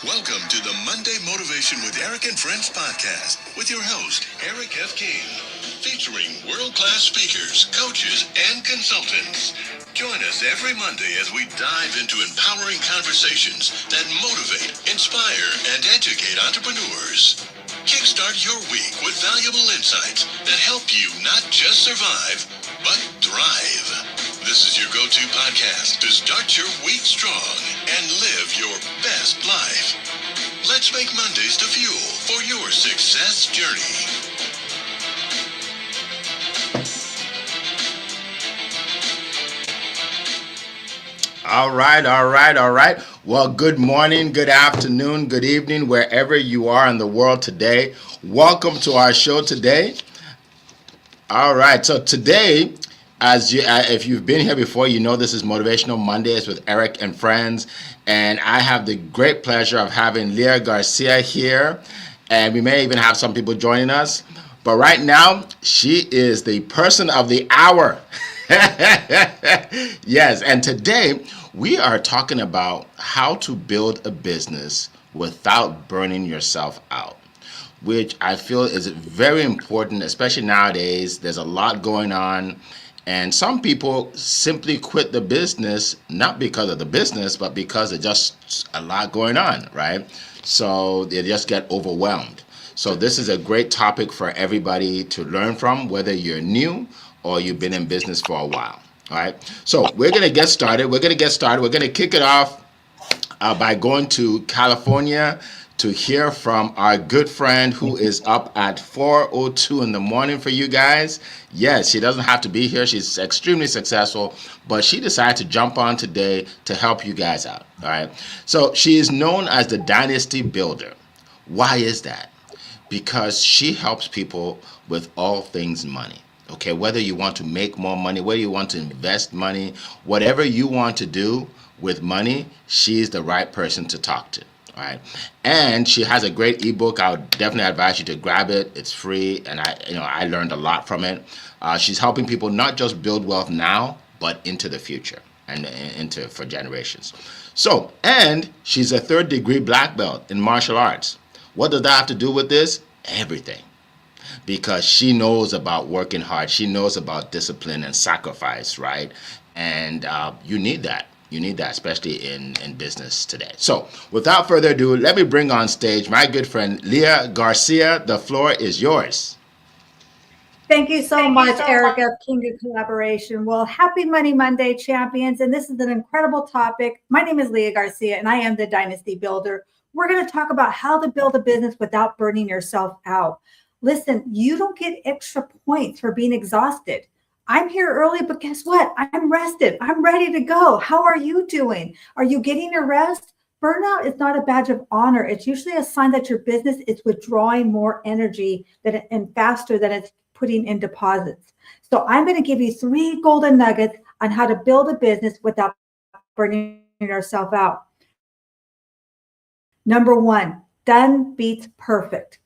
Welcome to the Monday Motivation with Eric and Friends podcast with your host, Eric F. King, featuring world-class speakers, coaches, and consultants. Join us every Monday as we dive into empowering conversations that motivate, inspire, and educate entrepreneurs. Kickstart your week with valuable insights that help you not just survive, but thrive. This is your go-to podcast to start your week strong and live your best life. Let's make Mondays the fuel for your success journey. All right. Well, good morning, good afternoon, good evening, wherever you are in the world today. Welcome to our show today. All right, so today, if you've been here before, you know this is Motivational Mondays with Eric and Friends, and I have the great pleasure of having Leah Garcia here, and we may even have some people joining us. But right now, she is the person of the hour. Yes, and today we are talking about how to build a business without burning yourself out, which I feel is very important, especially nowadays. There's a lot going on, and some people simply quit the business not because of the business, but because there's just a lot going on, right? So they just get overwhelmed. So this is a great topic for everybody to learn from, whether you're new or you've been in business for a while. All right. So we're going to get started. We're going to kick it off by going to California to hear from our good friend who is up at 4:02 in the morning for you guys. Yes, she doesn't have to be here. She's extremely successful, but she decided to jump on today to help you guys out. All right. So she is known as the Dynasty Builder. Why is that? Because she helps people with all things money. Okay, whether you want to make more money, whether you want to invest money, whatever you want to do with money, she's the right person to talk to. All right, and she has a great ebook. I would definitely advise you to grab it. It's free, and I learned a lot from it. She's helping people not just build wealth now, but into the future and into for generations. So, and she's a third-degree black belt in martial arts. What does that have to do with this? Everything. Because she knows about working hard. She knows about discipline and sacrifice, right? And you need that. You need that, especially in business today. So without further ado, let me bring on stage my good friend, Leah Garcia. The floor is yours. Thank you so much, Eric of King of Collaboration. Well, happy Money Monday, champions. And this is an incredible topic. My name is Leah Garcia, and I am the Dynasty Builder. We're going to talk about how to build a business without burning yourself out. Listen, you don't get extra points for being exhausted. I'm here early, but guess what? I'm rested. I'm ready to go. How are you doing? Are you getting your rest? Burnout is not a badge of honor. It's usually a sign that your business is withdrawing more energy and faster than it's putting in deposits. So I'm going to give you 3 golden nuggets on how to build a business without burning yourself out. Number 1, done beats perfect.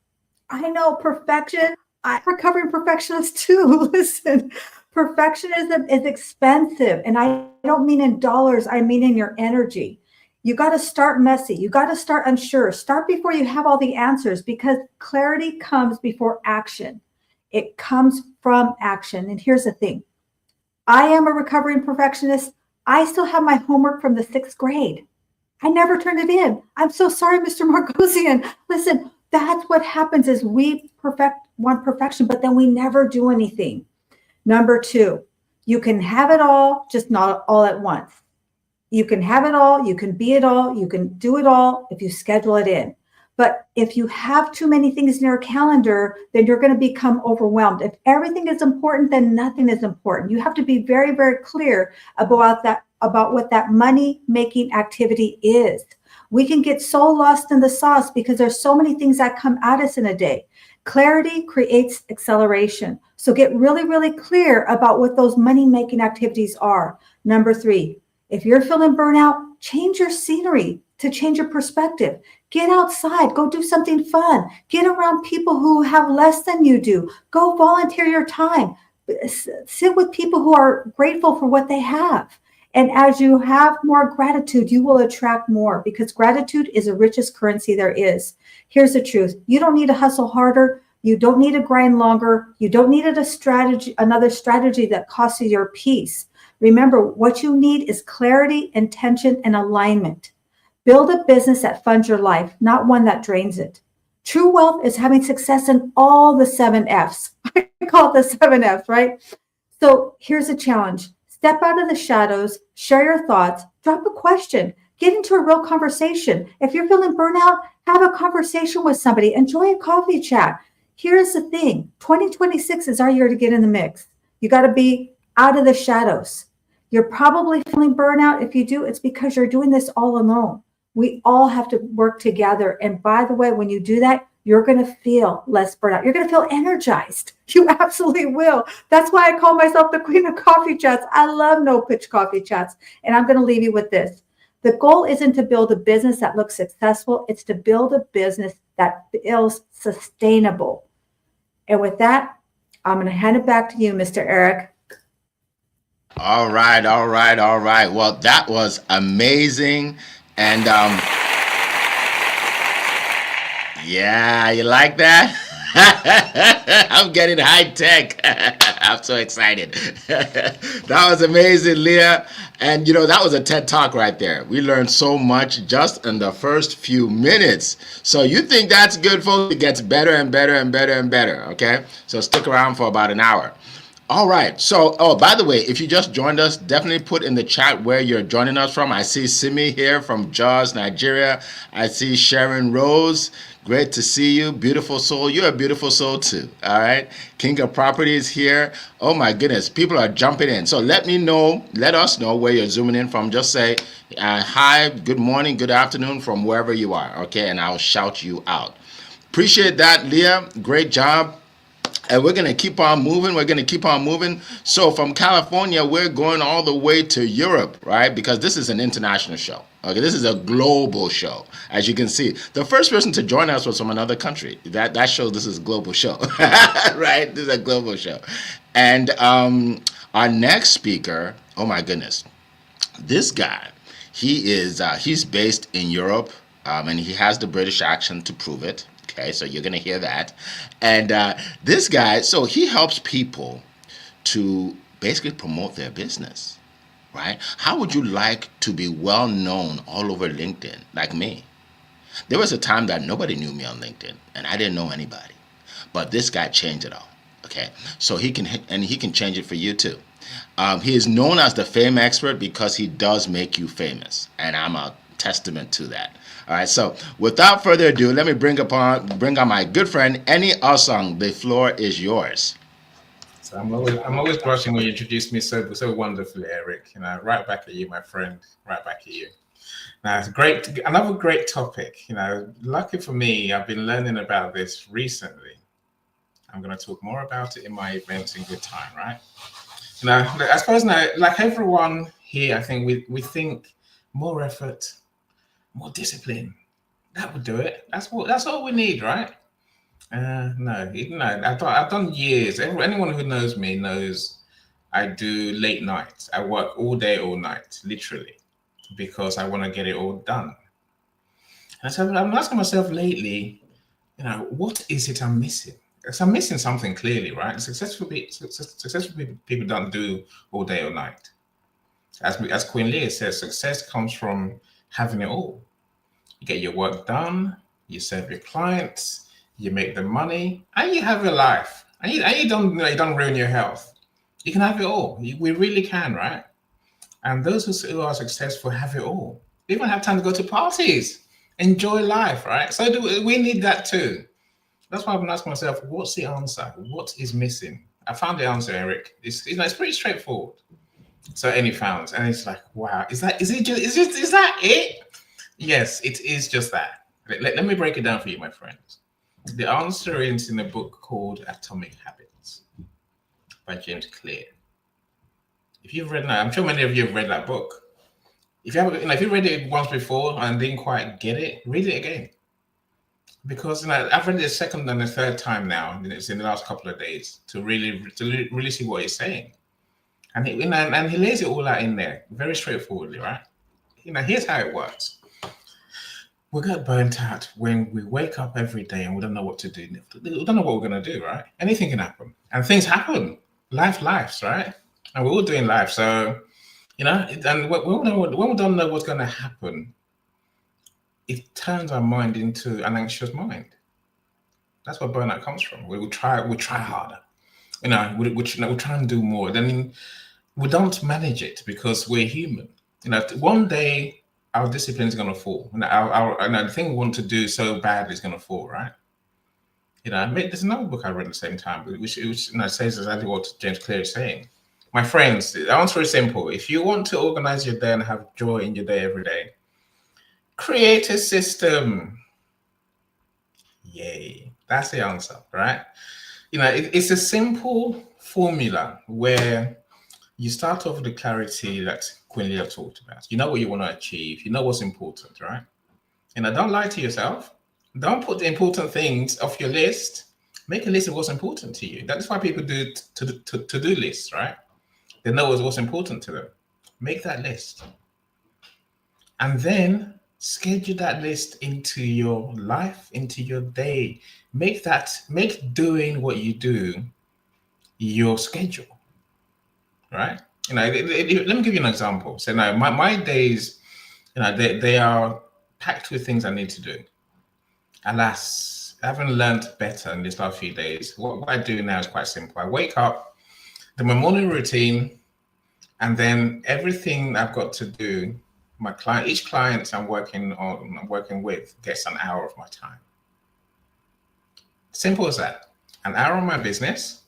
I know perfection. I'm a recovering perfectionist too. Listen, perfectionism is expensive. And I don't mean in dollars. I mean in your energy. You got to start messy. You got to start unsure. Start before you have all the answers, because clarity comes before action. It comes from action. And here's the thing. I am a recovering perfectionist. I still have my homework from the 6th grade. I never turned it in. I'm so sorry, Mr. Margosian. Listen, that's what happens is we want perfection, but then we never do anything. Number 2, you can have it all, just not all at once. You can have it all, you can be it all, you can do it all if you schedule it in. But if you have too many things in your calendar, then you're going to become overwhelmed. If everything is important, then nothing is important. You have to be very, very clear about what that money-making activity is. We can get so lost in the sauce because there's so many things that come at us in a day. Clarity creates acceleration. So get really, really clear about what those money-making activities are. Number 3, if you're feeling burnout, change your scenery to change your perspective. Get outside, go do something fun. Get around people who have less than you do. Go volunteer your time. Sit with people who are grateful for what they have. And as you have more gratitude, you will attract more because gratitude is the richest currency there is. Here's the truth. You don't need to hustle harder. You don't need to grind longer. You don't need another strategy that costs you your peace. Remember, what you need is clarity, intention, and alignment. Build a business that funds your life, not one that drains it. True wealth is having success in all the 7 F's. I call it the 7 F's, right? So here's a challenge. Step out of the shadows, share your thoughts, drop a question, get into a real conversation. If you're feeling burnout, have a conversation with somebody, enjoy a coffee chat. Here's the thing, 2026 is our year to get in the mix. You got to be out of the shadows. You're probably feeling burnout. If you do, it's because you're doing this all alone. We all have to work together. And by the way, when you do that, you're going to feel less burnout. You're going to feel energized. You absolutely will. That's why I call myself the queen of coffee chats. I love no pitch coffee chats. And I'm going to leave you with this. The goal isn't to build a business that looks successful. It's to build a business that feels sustainable. And with that, I'm going to hand it back to you, Mr. Eric. All right, all right, all right. Well, that was amazing. And yeah, you like that? I'm getting high tech. I'm so excited. That was amazing, Leah. And that was a TED Talk right there. We learned so much just in the first few minutes. So you think that's good, folks? It gets better and better and better and better, okay? So stick around for about an hour. All right. So, by the way, if you just joined us, definitely put in the chat where you're joining us from. I see Simi here from Jos, Nigeria. I see Sharon Rose. Great to see you. Beautiful soul. You're a beautiful soul too. All right. King of Properties here. Oh my goodness. People are jumping in. So let us know where you're zooming in from. Just say hi, good morning, good afternoon from wherever you are. Okay. And I'll shout you out. Appreciate that, Leah. Great job. And we're going to keep on moving. So from California, we're going all the way to Europe, right? Because this is an international show. Okay, this is a global show, as you can see. The first person to join us was from another country. That shows this is a global show, right? This is a global show. And our next speaker, oh my goodness, this guy, he's based in Europe, and he has the British accent to prove it. Okay, so you're going to hear that. And this guy, so he helps people to basically promote their business, right? How would you like to be well known all over LinkedIn, like me? There was a time that nobody knew me on LinkedIn, and I didn't know anybody. But this guy changed it all, okay? So he can change it for you too. He is known as the fame expert because he does make you famous, and I'm a testament to that. All right, so without further ado, let me bring on my good friend, Eni Osong. The floor is yours. So I'm always blushing when you introduce me so wonderfully, Eric. Right back at you, my friend. Right back at you. Now, it's another great topic. Lucky for me, I've been learning about this recently. I'm going to talk more about it in my events in good time, right? I suppose like everyone here, I think we think more effort, more discipline. That would do it. That's all we need, right? No. I've done years. Anyone who knows me knows I do late nights. I work all day, all night, literally, because I want to get it all done. And so I'm asking myself lately, what is it I'm missing? Because I'm missing something clearly, right? Successful people don't do all day, all night. As Queen Leah says, success comes from having it all. You get your work done, you serve your clients, you make the money, and you have your life. And you don't ruin your health. You can have it all. We really can, right? And those who are successful have it all. They even have time to go to parties, enjoy life, right? So we need that too. That's why I've been asking myself, what's the answer? What is missing? I found the answer, Eric. It's pretty straightforward. So Eni found, and it's like, wow, is that it? Yes, it is just that. Let me break it down for you, my friends. The answer is in a book called Atomic Habits by James Clear. If you've read that, I'm sure many of you have read that book. If you haven't, if you read it once before and didn't quite get it, read it again. Because I've read it a second and a third time now. It's in the last couple of days to really see what he's saying. And he lays it all out in there, very straightforwardly, right? Here's how it works. We get burnt out when we wake up every day and we don't know what to do. We don't know what we're going to do, right? Anything can happen. And things happen. Lives, right? And we're all doing life. So, and when we don't know what's going to happen, it turns our mind into an anxious mind. That's where burnout comes from. We try harder. We try and do more. Then we don't manage it because we're human. One day our discipline is going to fall. The thing we want to do so badly is going to fall, right? There's another book I read at the same time, which says exactly what James Clear is saying. My friends, the answer is simple. If you want to organize your day and have joy in your day every day, create a system. Yay. That's the answer, right? It's a simple formula where you start off with the clarity that Queen Leah talked about. You know what you want to achieve. You know what's important, right? Don't lie to yourself. Don't put the important things off your list. Make a list of what's important to you. That's why people do to-do lists, right? They know what's important to them. Make that list. And then schedule that list into your life, into your day. Make doing what you do your schedule, right? Let me give you an example. So now my days, they are packed with things I need to do. Alas, I haven't learned better in these last few days. What I do now is quite simple. I wake up, do my morning routine, and then everything I've got to do, each client I'm working with gets an hour of my time. Simple as that. An hour on my business,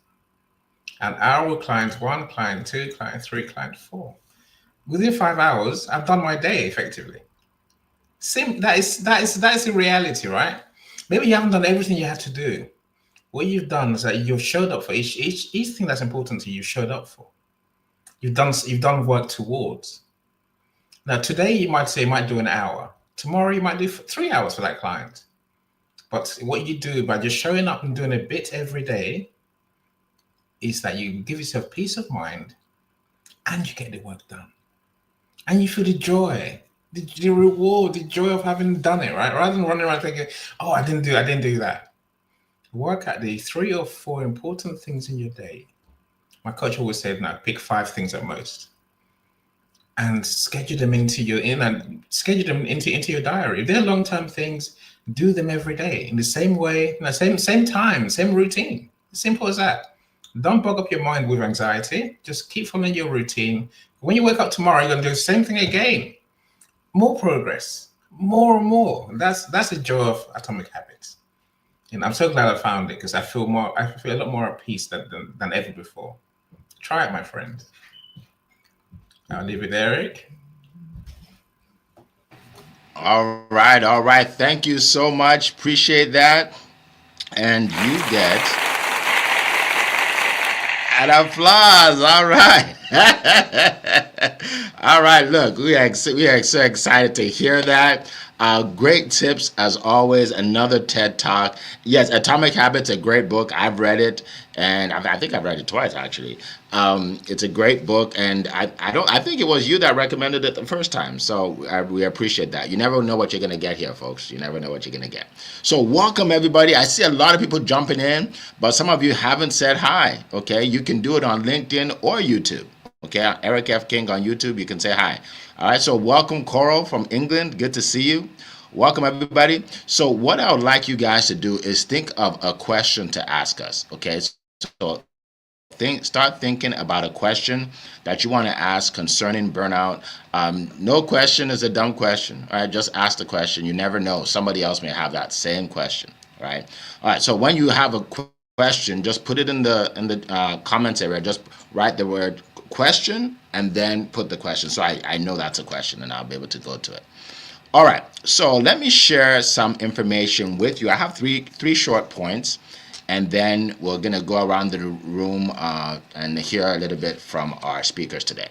an hour with client 1, client 2, client 3, client 4. Within 5 hours, I've done my day effectively. That is the reality, right? Maybe you haven't done everything you have to do. What you've done is that you've showed up for each thing that's important to you. You showed up for. You've done work towards. Now today you might do an hour. Tomorrow you might do 3 hours for that client. But what you do by just showing up and doing a bit every day is that you give yourself peace of mind, and you get the work done, and you feel the joy. The reward, the joy of having done it, right? Rather than running around thinking, oh, I didn't do that. Work at the 3 or 4 important things in your day. My coach always said, now pick 5 things at most, and schedule them into your diary. If they're long-term things, do them every day in the same way, same time, same routine. Simple as that. Don't bog up your mind with anxiety. Just keep following your routine. When you wake up tomorrow, you're going to do the same thing again. More progress, more and more. That's the joy of Atomic Habits. I'm so glad I found it because I feel a lot more at peace than ever before. Try it, my friend. I'll leave it there, Eric. All right. Thank you so much. Appreciate that. And you get an applause. All right. All right. Look, we are so excited to hear that. Great tips as always. Another TED Talk. Yes, Atomic Habits, a great book. I've read it, and I think I've read it twice actually. It's a great book, and I think it was you that recommended it the first time. So we appreciate that. You never know what you're gonna get here, folks. You never know what you're gonna get. So welcome everybody. I see a lot of people jumping in, but some of you haven't said hi. Okay, you can do it on LinkedIn or YouTube. Okay, Eric F. King on YouTube. You can say hi. All right, so welcome Coral from England. Good to see you. Welcome everybody. So what I would like you guys to do is think of a question to ask us. Okay, so start thinking about a question that you want to ask concerning burnout. No question is a dumb question. All right, just ask the question. You never know. Somebody else may have that same question. Right. All right. So when you have a question, just put it in the comments area. Just write the word question and then put the question, so I know that's a question and I'll be able to go to it. All right, so let me share some information with you. I have three short points, and then we're gonna go around the room and hear a little bit from our speakers today.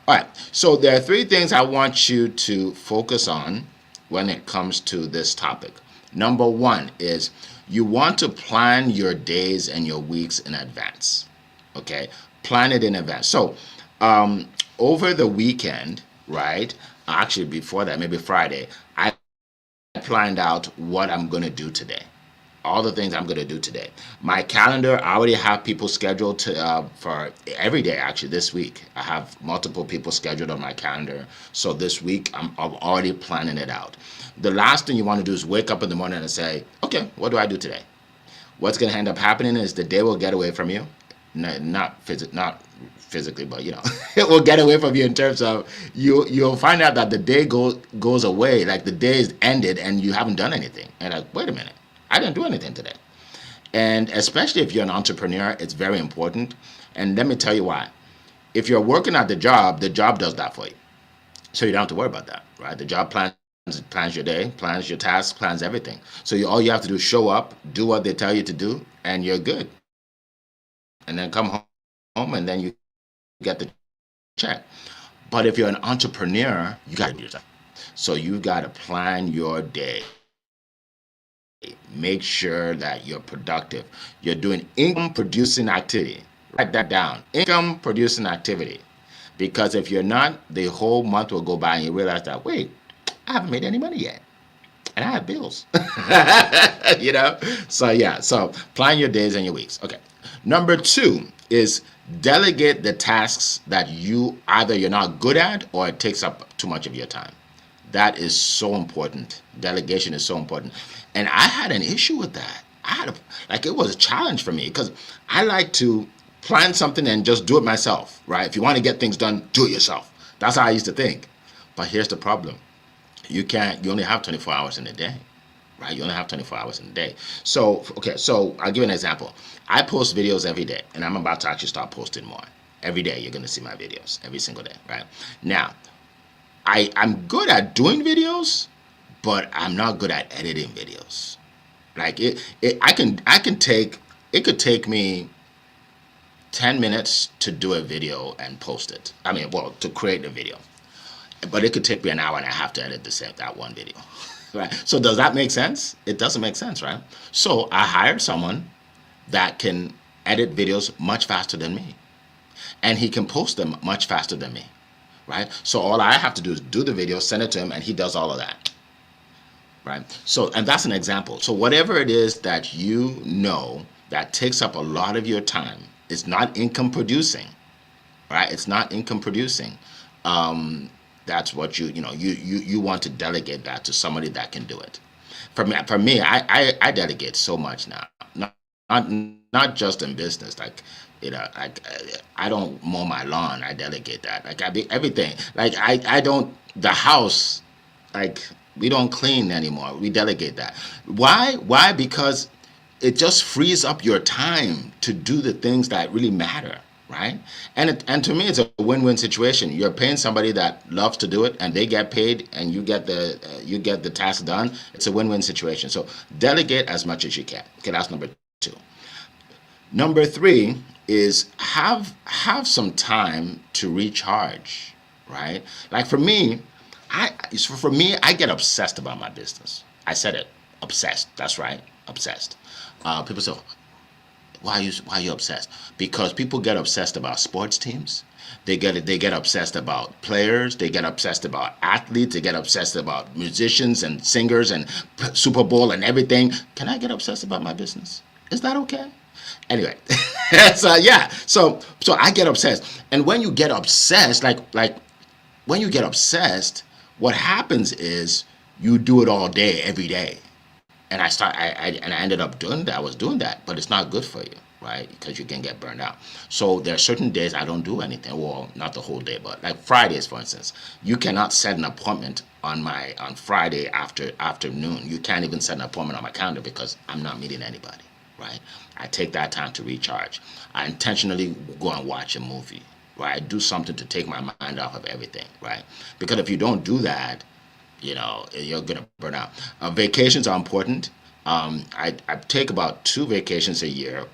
All right, so there are 3 things I want you to focus on when it comes to this topic. Number 1 is you want to plan your days and your weeks in advance. Okay, plan it in advance. So Over the weekend, right? Actually, before that, maybe Friday, I planned out what I'm going to do today. All the things I'm going to do today. My calendar, I already have people scheduled for every day, actually, this week. I have multiple people scheduled on my calendar. So this week, I'm already planning it out. The last thing you want to do is wake up in the morning and say, okay, what do I do today? What's going to end up happening is the day will get away from you. Not physically, but it will get away from you in terms of you'll find out that the day goes away, like the day is ended and you haven't done anything. And like, wait a minute, I didn't do anything today. And especially if you're an entrepreneur, it's very important. And let me tell you why. If you're working at the job does that for you. So you don't have to worry about that, right? The job plans your day, plans your tasks, plans everything. So all you have to do is show up, do what they tell you to do, and you're good. And then come home and then you get the check. But if you're an entrepreneur, you got to do yourself. So you got to plan your day. Make sure that you're productive. You're doing income producing activity. Write that down. Income producing activity. Because if you're not, the whole month will go by and you realize that, wait, I haven't made any money yet. And I have bills. So plan your days and your weeks. Okay. Number 2 is delegate the tasks that you're not good at or it takes up too much of your time. That is so important. Delegation is so important. And I had an issue with that. It was a challenge for me because I like to plan something and just do it myself, right? If you want to get things done, do it yourself. That's how I used to think. But here's the problem. You only have 24 hours in a day, right? You only have 24 hours in a day. So I'll give you an example. I post videos every day, and I'm about to actually start posting more. Every day you're going to see my videos, every single day, right? Now, I'm good at doing videos, but I'm not good at editing videos. Like it could take me 10 minutes to do a video and post it. To create a video. But it could take me an hour and a half to edit that one video. Right? So does that make sense? It doesn't make sense, right? So I hired someone that can edit videos much faster than me. And he can post them much faster than me. Right? So all I have to do is do the video, send it to him, and he does all of that. Right? So, and that's an example. So whatever it is that that takes up a lot of your time, it's not income producing. Right? It's not income producing. That's what you want to delegate that to somebody that can do it. For me, I delegate so much now. Not just in business. I don't mow my lawn. I delegate that. Everything. The house. We don't clean anymore. We delegate that. Why? Because it just frees up your time to do the things that really matter. Right? And to me, it's a win-win situation. You're paying somebody that loves to do it, and they get paid, and you get the task done. It's a win-win situation. So delegate as much as you can. Okay, that's number 2. Number 3 is have some time to recharge. Right? Like for me, I get obsessed about my business. I said it, obsessed. That's right, obsessed. People say, why are you obsessed? Because people get obsessed about sports teams. They get obsessed about players. They get obsessed about athletes. They get obsessed about musicians and singers and Super Bowl and everything. Can I get obsessed about my business? Is that okay? Anyway, so I get obsessed. And when you get obsessed, when you get obsessed, what happens is you do it all day, every day. And I ended up doing that. I was doing that, but it's not good for you, right? Because you can get burned out. So there are certain days I don't do anything. Well, not the whole day, but like Fridays, for instance, you cannot set an appointment on Friday afternoon. You can't even set an appointment on my calendar because I'm not meeting anybody, right? I take that time to recharge. I intentionally go and watch a movie, right? I do something to take my mind off of everything, right? Because if you don't do that, you're gonna burn out. Vacations are important. I take about 2 vacations a year.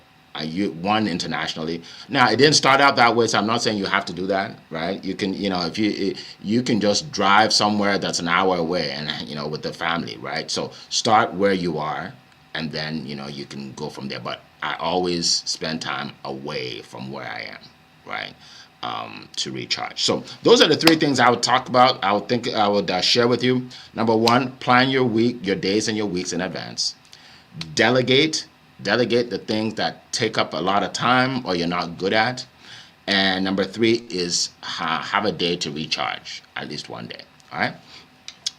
One internationally. Now it didn't start out that way, so I'm not saying you have to do that, right? You can, if you can just drive somewhere that's an hour away, and with the family, right? So start where you are, and then you can go from there. But I always spend time away from where I am, right? to recharge. So those are the three things I would talk about. I would share with you. Number one, plan your week, your days and your weeks in advance. Delegate the things that take up a lot of time or you're not good at. And number three is have a day to recharge, at least one day. All right.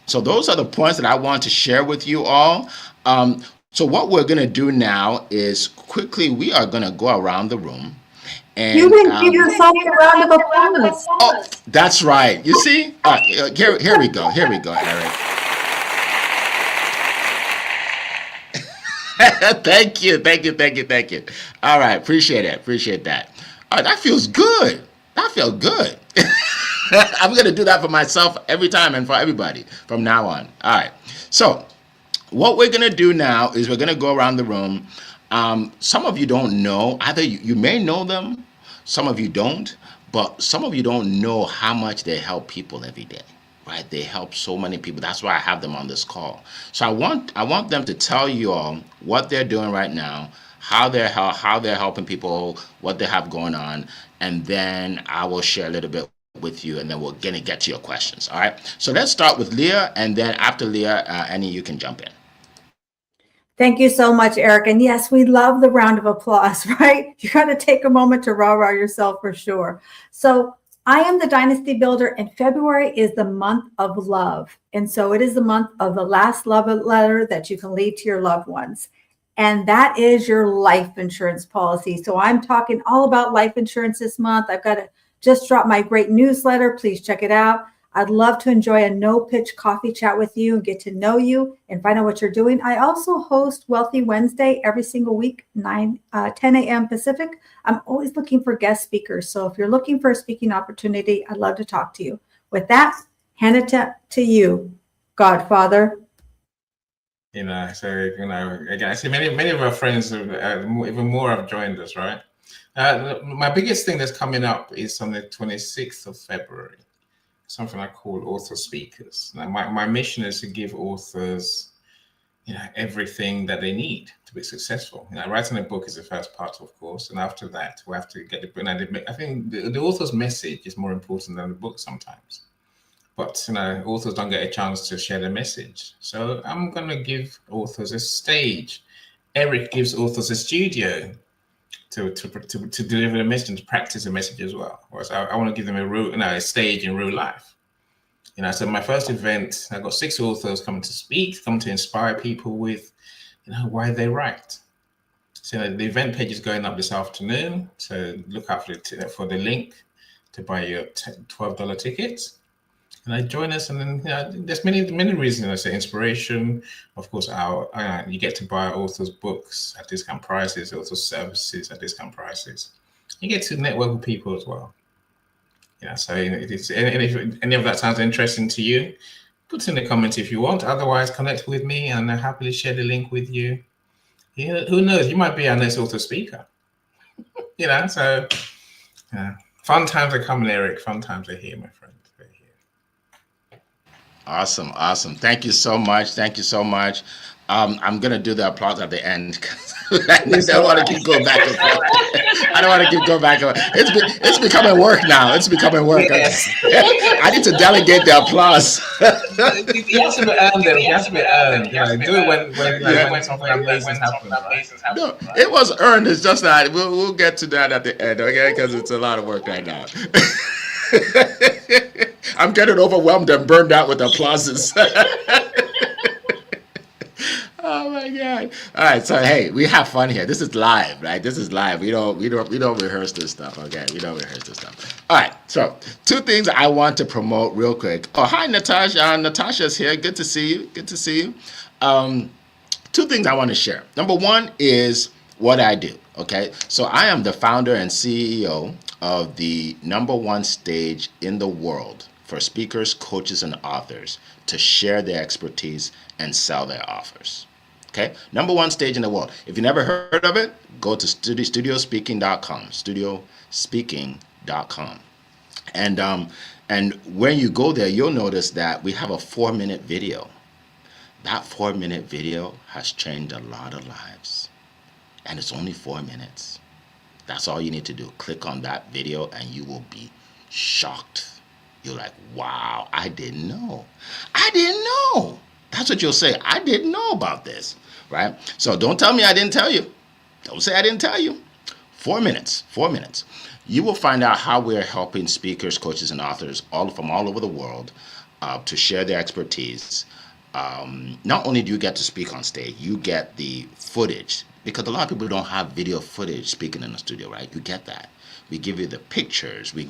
So those are the points that I want to share with you all. So what we're going to do now is quickly we are going to go around the room. And You didn't give yourself a round of applause. oh, that's right. You see? Here we go. Here we go, Eric. Thank you. All right. Appreciate that. All right, that feels good. That feels good. I'm going to do that for myself every time and for everybody from now on. All right. So what we're going to do now is we're going to go around the room. Some of you don't know. Either you may know them, some of you don't, but some of you don't know how much they help people every day. Right? They help so many people. That's why I have them on this call. So I want them to tell you all what they're doing right now, how they're helping people, what they have going on, and then I will share a little bit with you, and then we're gonna get to your questions. All right. So let's start with Leah, and then after Leah, Annie, you can jump in. Thank you so much, Eric. And yes, we love the round of applause, right? You got to take a moment to rah-rah yourself for sure. So I am the Dynasty Builder, and February is the month of love. And so it is the month of the last love letter that you can leave to your loved ones. And that is your life insurance policy. So I'm talking all about life insurance this month. I've got to just drop my great newsletter. Please check it out. I'd love to enjoy a no-pitch coffee chat with you and get to know you and find out what you're doing. I also host Wealthy Wednesday every single week, 10 a.m. Pacific. I'm always looking for guest speakers. So if you're looking for a speaking opportunity, I'd love to talk to you. With that, hand it to you, Godfather. Again, I see many of our friends, even more have joined us, right? My biggest thing that's coming up is on the 26th of February. Something I call author speakers. Now, my mission is to give authors, everything that they need to be successful. Writing a book is the first part, of course, and after that, we have to get the book. I think the author's message is more important than the book sometimes. But authors don't get a chance to share their message. So I'm going to give authors a stage. Eric gives authors a studio to deliver the message and to practice the message as well. So I want to give them a stage in real life. So my first event, I got 6 authors coming to speak, come to inspire people with, why they write. So the event page is going up this afternoon. So look out for the link to buy your $12 tickets. And join us, and then there's many reasons. I say inspiration, of course. You get to buy authors' books at discount prices, authors' services at discount prices. You get to network with people as well. So if any of that sounds interesting to you, put in the comments if you want. Otherwise, connect with me, and I'll happily share the link with you. Who knows? You might be our next author speaker. So fun times are coming, Eric. Fun times are here, my friend. Awesome. Thank you so much. I'm going to do the applause at the end because I don't want to keep going back and forth. It's becoming work now. Yes. I need to delegate the applause. It has to be earned. Do it when something amazing happens. Right? No, it was earned. It's just that we'll get to that at the end, okay? Because it's a lot of work right now. I'm getting overwhelmed and burned out with applauses. Oh my God! All right, so hey, we have fun here. This is live, right? This is live. We don't rehearse this stuff, okay? We don't rehearse this stuff. All right, so 2 things I want to promote real quick. Oh, hi, Natasha. Natasha's here. Good to see you. 2 things I want to share. Number 1 is what I do. Okay, so I am the founder and CEO of the #1 stage in the world for speakers, coaches, and authors to share their expertise and sell their offers. Okay, #1 stage in the world. If you never heard of it, go to studiospeaking.com. Studiospeaking.com. And when you go there, you'll notice that we have a 4-minute video. That 4-minute video has changed a lot of lives. And it's only 4 minutes. That's all you need to do. Click on that video and you will be shocked. You're like, wow, I didn't know. I didn't know. That's what you'll say. I didn't know about this, right? So don't tell me I didn't tell you. Don't say I didn't tell you. 4 minutes, 4 minutes. You will find out how we're helping speakers, coaches, and authors from all over the world to share their expertise. Not only do you get to speak on stage, you get the footage, because a lot of people don't have video footage speaking in the studio, right? You get that. We give you the pictures. We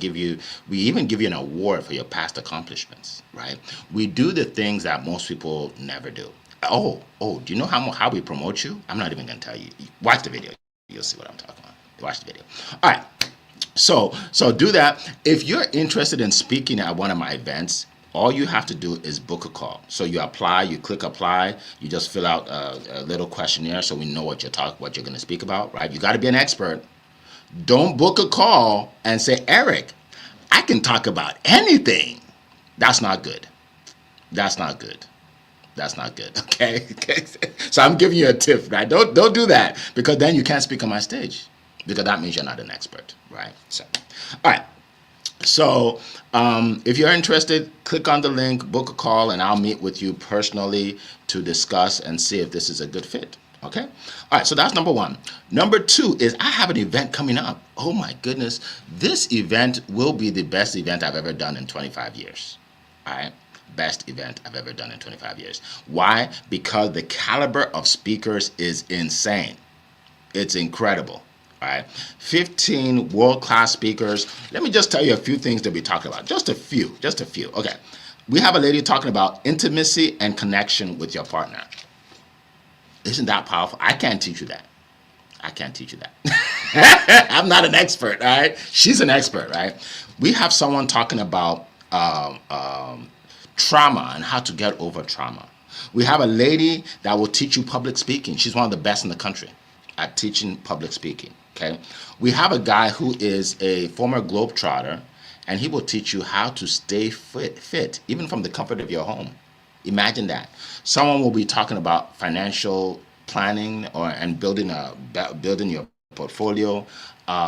even give you an award for your past accomplishments, right? We do the things that most people never do. Oh, do you know how we promote you? I'm not even going to tell you. Watch the video. You'll see what I'm talking about. Watch the video. All right. So do that. If you're interested in speaking at one of my events, all you have to do is book a call. So you apply, you click apply, you just fill out a little questionnaire so we know what you're going to speak about, right? You got to be an expert. Don't book a call and say, Eric, I can talk about anything. That's not good. That's not good. That's not good. Okay. So I'm giving you a tip, right? Don't do that, because then you can't speak on my stage, because that means you're not an expert, right? So, all right. So if you're interested, click on the link, book a call, and I'll meet with you personally to discuss and see if this is a good fit. Okay. All right. So that's number one. Number two is I have an event coming up. Oh my goodness. This event will be the best event I've ever done in 25 years. All right. Best event I've ever done in 25 years. Why? Because the caliber of speakers is insane. It's incredible. All right. 15 world-class speakers. Let me just tell you a few things to be talking about. Just a few. Okay. We have a lady talking about intimacy and connection with your partner. Isn't that powerful? I can't teach you that. I'm not an expert, all right? She's an expert, right? We have someone talking about trauma and how to get over trauma. We have a lady that will teach you public speaking. She's one of the best in the country at teaching public speaking, okay? We have a guy who is a former Globetrotter, and he will teach you how to stay fit, even from the comfort of your home. Imagine that. Someone will be talking about financial planning and building your portfolio.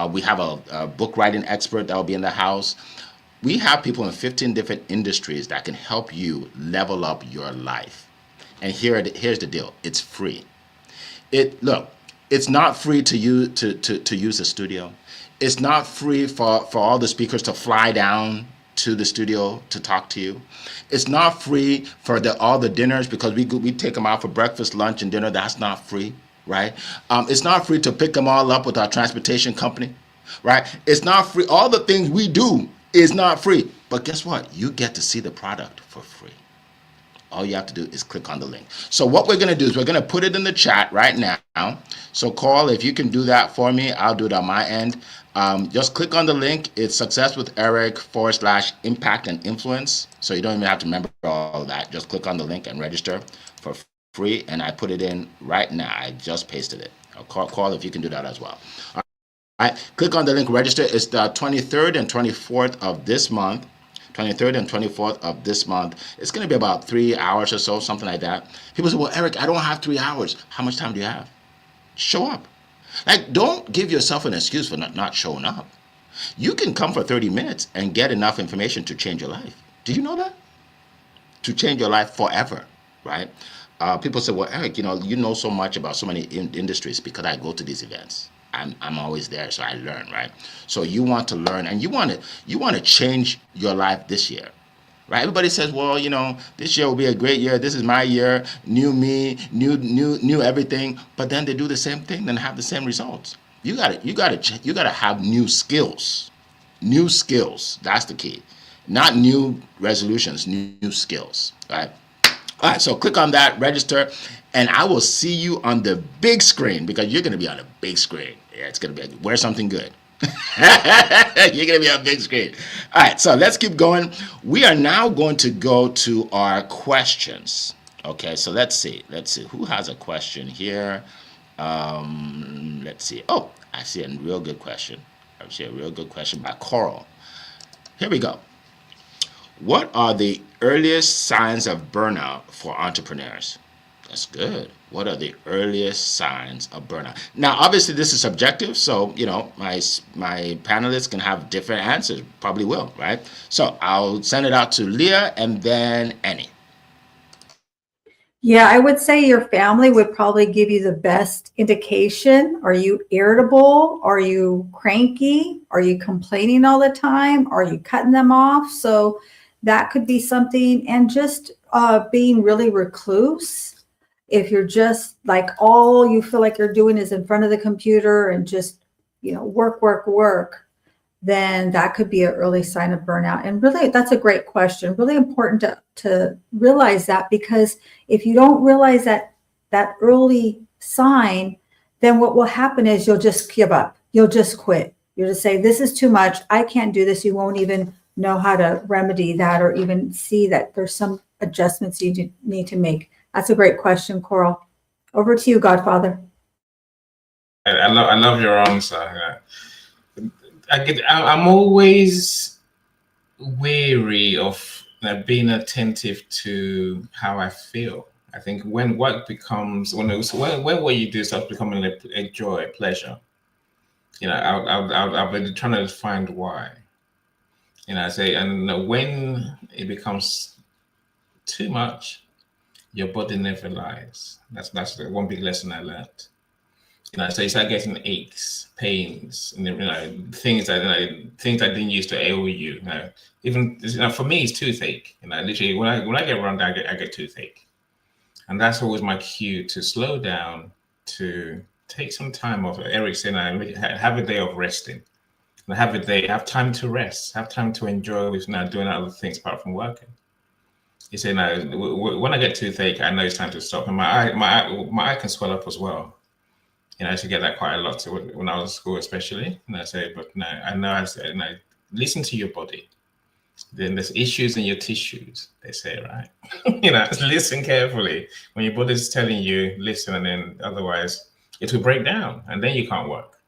We have a book writing expert that will be in the house. We have people in 15 different industries that can help you level up your life. And here's the deal. It's free. It's not free to use the studio. It's not free for all the speakers to fly down to the studio to talk to you. It's not free for all the dinners, because we take them out for breakfast, lunch, and dinner. That's not free, right? It's not free to pick them all up with our transportation company, right? It's not free. All the things we do is not free. But guess what? You get to see the product for free. All you have to do is click on the link. So what we're going to do is we're going to put it in the chat right now. So Carl, if you can do that for me, I'll do it on my end. Just click on the link. It's Success with Eric / impact and influence. So you don't even have to remember all of that. Just click on the link and register for free. And I put it in right now. I just pasted it. Carl, if you can do that as well. All right. Click on the link, register. It's the 23rd and 24th of this month. 23rd and 24th of this month. It's going to be about 3 hours or so, something like that. People say, well, Eric, I don't have 3 hours. How much time do you have? Show up. Like, don't give yourself an excuse for not showing up. You can come for 30 minutes and get enough information to change your life. Did you know that? To change your life forever, right? People say, well, Eric, you know so much about so many industries, because I go to these events. I'm always there, so I learn, right? So you want to learn, and you want to change your life this year, right? Everybody says, well, this year will be a great year. This is my year, new me, new everything. But then they do the same thing and have the same results. You got to have new skills. New skills. That's the key. Not new resolutions, new skills, right? All right, so click on that, register, and I will see you on the big screen, because you're going to be on a big screen. Yeah, it's going to be, wear something good. You're going to be on a big screen. All right, so let's keep going. We are now going to go to our questions. Okay, so let's see. Who has a question here? Let's see. Oh, I see a real good question. I see a real good question by Coral. Here we go. What are the earliest signs of burnout for entrepreneurs? That's good. What are the earliest signs of burnout? Now, obviously, this is subjective, so my panelists can have different answers. Probably will, right? So I'll send it out to Leah and then Annie. Yeah, I would say your family would probably give you the best indication. Are you irritable? Are you cranky? Are you complaining all the time? Are you cutting them off? So that could be something. And just being really recluse. If you're just like all you feel like you're doing is in front of the computer and just, work, work, work, then that could be an early sign of burnout. And really, that's a great question. Really important to realize that, because if you don't realize that early sign, then what will happen is you'll just give up. You'll just quit. You'll just say, this is too much. I can't do this. You won't even know how to remedy that or even see that there's some adjustments you need to make. That's a great question, Coral. Over to you, Godfather. I love your answer. I'm always wary of being attentive to how I feel. I think when work becomes when what you do starts becoming a joy, a pleasure. I've been trying to find why. I say, and when it becomes too much, your body never lies. That's the one big lesson I learned. So you start getting aches, pains, things that didn't used to ail you. Even for me, it's toothache. Literally when I get run down, I get toothache, and that's always my cue to slow down, to take some time off. Eric said, have a day of resting, and have time to rest, have time to enjoy with doing other things apart from working. He said, when I get toothache, I know it's time to stop, and my eye can swell up as well. I used to get that quite a lot when I was at school, especially. And I say, but no, I said, listen to your body. Then there's issues in your tissues, they say, right? Listen carefully. When your body's telling you, listen, and then otherwise it will break down, and then you can't work.